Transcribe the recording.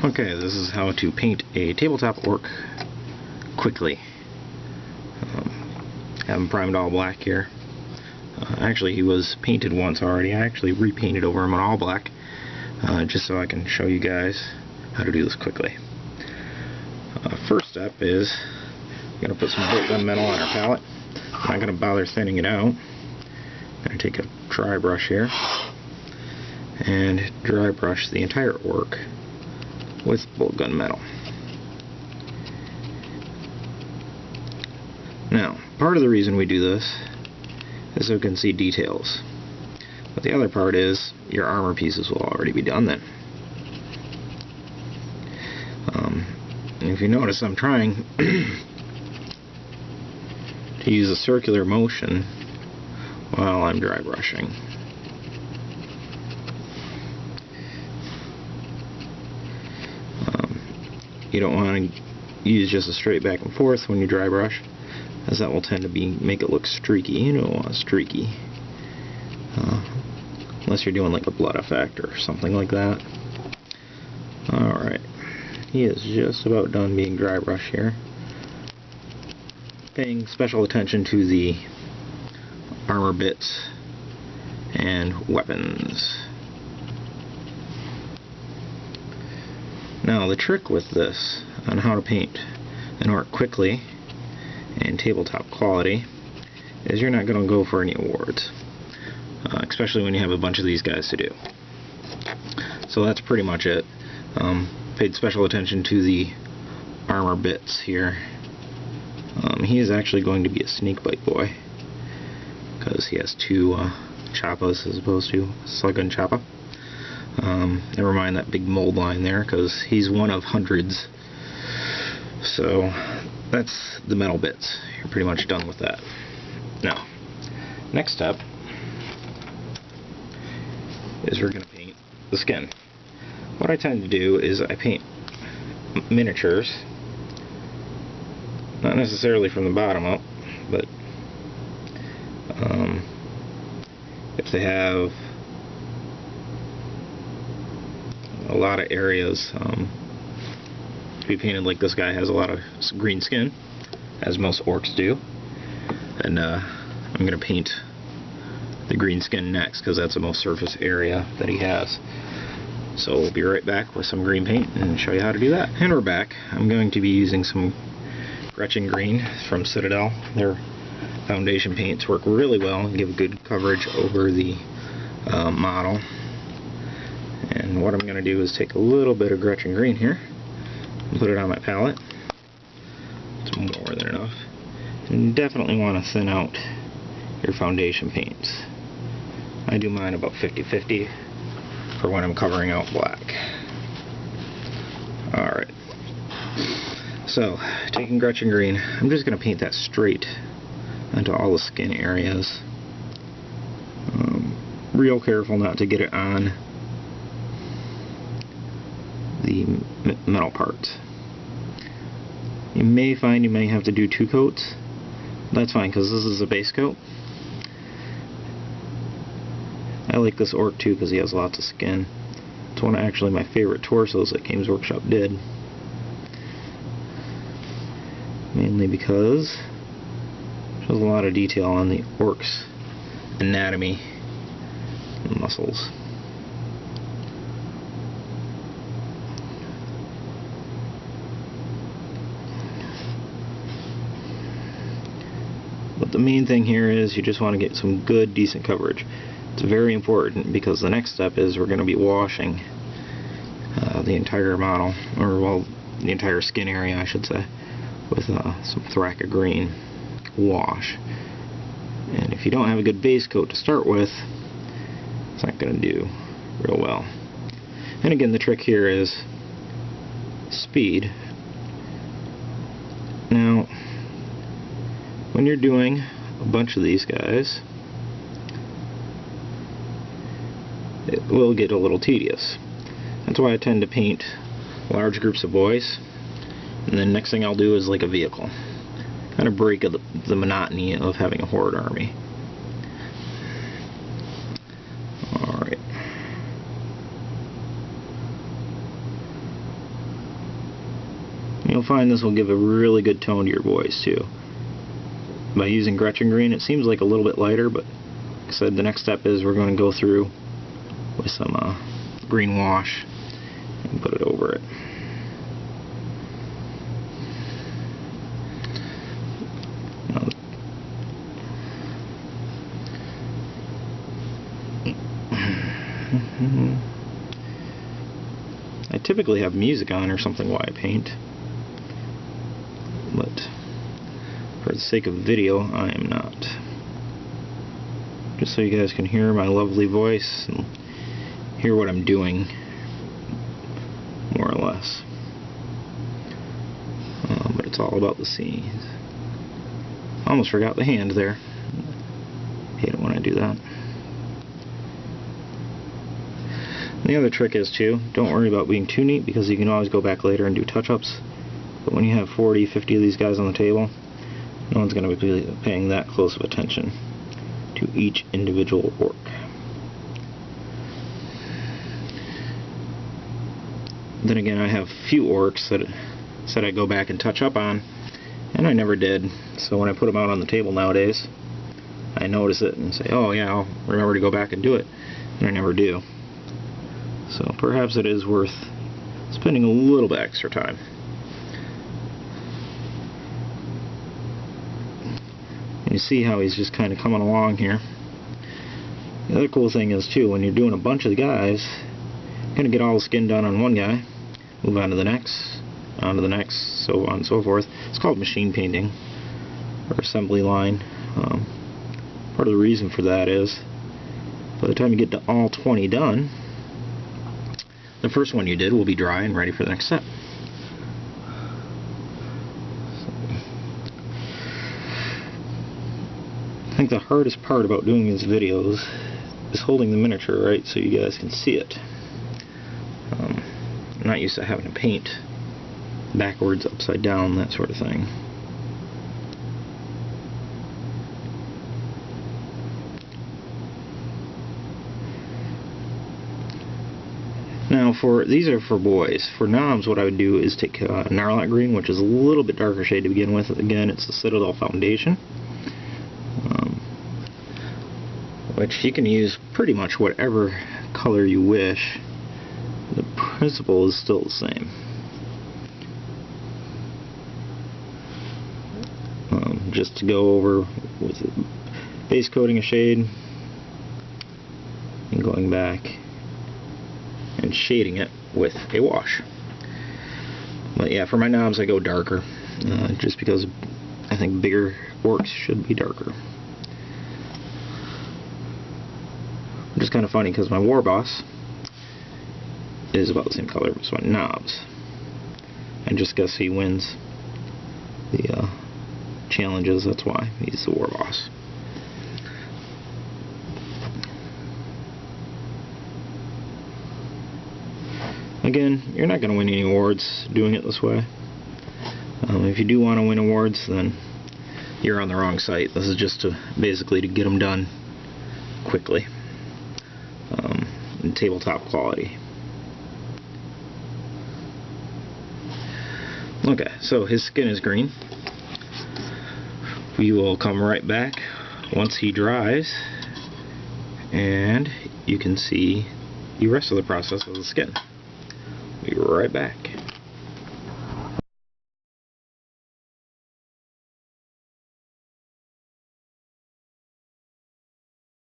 Okay, this is how to paint a tabletop orc quickly. Have him primed all black here. Actually, he was painted once already. I actually repainted over him on all black, just so I can show you guys how to do this quickly. First step is I'm going to put some bolt gun metal on our palette. I'm not going to bother thinning it out. I'm going to take a dry brush here and dry brush the entire orc with bolt gun metal. Now, part of the reason we do this is so we can see details, but the other part is your armor pieces will already be done then. And if you notice, I'm trying to use a circular motion while I'm dry brushing. You don't want to use just a straight back and forth when you dry brush, as that will tend to make it look streaky. You don't want streaky, unless you're doing like a blood effect or something like that. Alright, he is just about done being dry brush here. Paying special attention to the armor bits and weapons. Now, the trick with this on how to paint an orc quickly and tabletop quality is you're not going to go for any awards, especially when you have a bunch of these guys to do. So that's pretty much it. Paid special attention to the armor bits here. He is actually going to be a snakebite boy because he has two choppas as opposed to slug and choppa. Never mind that big mold line there, because he's one of hundreds. So that's the metal bits. You're pretty much done with that. Now, next step is we're going to paint the skin. What I tend to do is I paint miniatures, not necessarily from the bottom up, but if they have a lot of areas to be painted, like this guy has a lot of green skin, as most orcs do, and I'm going to paint the green skin next because that's the most surface area that he has. So we'll be right back with some green paint and show you how to do that. And we're back. I'm going to be using some Gretchen Green from Citadel. Their foundation paints work really well and give good coverage over the model. And what I'm going to do is take a little bit of Gretchen Green here and put it on my palette. It's more than enough. And definitely want to thin out your foundation paints. I do mine about 50-50 for when I'm covering out black. Alright. So, taking Gretchen Green, I'm just going to paint that straight onto all the skin areas. Real careful not to get it on the metal parts. You may find you may have to do 2 coats. That's fine, because this is a base coat. I like this orc too because he has lots of skin. It's one of actually my favorite torsos that Games Workshop did. Mainly because there's a lot of detail on the orc's anatomy and muscles. But the main thing here is you just want to get some good, decent coverage. It's very important because the next step is we're going to be washing the entire model, or well, the entire skin area I should say, with some Thraka Green wash. And if you don't have a good base coat to start with, it's not going to do real well. And again, the trick here is speed. Now, when you're doing a bunch of these guys, it will get a little tedious. That's why I tend to paint large groups of boys, and then next thing I'll do is like a vehicle. Kind of break the monotony of having a horde army. Alright. find this will give a really good tone to your voice too. By using Gretchen green, it seems like a little bit lighter, but like I said, the next step is we're going to go through with some green wash and put it over it. I typically have music on or something while I paint, but for the sake of video, I am not. Just so you guys can hear my lovely voice and hear what I'm doing, more or less. But it's all about the scenes. Almost forgot the hand there. Hate it when I do that. And the other trick is too, don't worry about being too neat, because you can always go back later and do touch-ups. But when you have 40, 50 of these guys on the table, no one's going to be paying that close of attention to each individual orc. Then again, I have few orcs that said I'd go back and touch up on, and I never did. So when I put them out on the table nowadays, I notice it and say, oh yeah, I'll remember to go back and do it, and I never do. So perhaps it is worth spending a little bit extra time. And you see how he's just kind of coming along here. The other cool thing is too, when you're doing a bunch of guys, you're going to get all the skin done on one guy, move on to the next, so on and so forth. It's called machine painting, or assembly line. Part of the reason for that is, by the time you get to all 20 done, the first one you did will be dry and ready for the next step. I think the hardest part about doing these videos is holding the miniature right so you guys can see it. I'm not used to having to paint backwards, upside down, that sort of thing. Now these are for boys. For knobs, what I would do is take Gnarlot green, which is a little bit darker shade to begin with. Again, it's the Citadel Foundation, which you can use pretty much whatever color you wish. The principle is still the same. Just to go over with base coating a shade and going back and shading it with a wash. But yeah, for my knobs I go darker, just because I think bigger orcs should be darker. Which is kind of funny because my war boss is about the same color as my knobs. I just guess he wins the challenges, that's why he's the war boss. Again, you're not going to win any awards doing it this way. If you do want to win awards, then you're on the wrong site. This is just basically to get them done quickly, in tabletop quality. Okay, so his skin is green. We will come right back once he dries, and you can see the rest of the process of the skin. Be right back.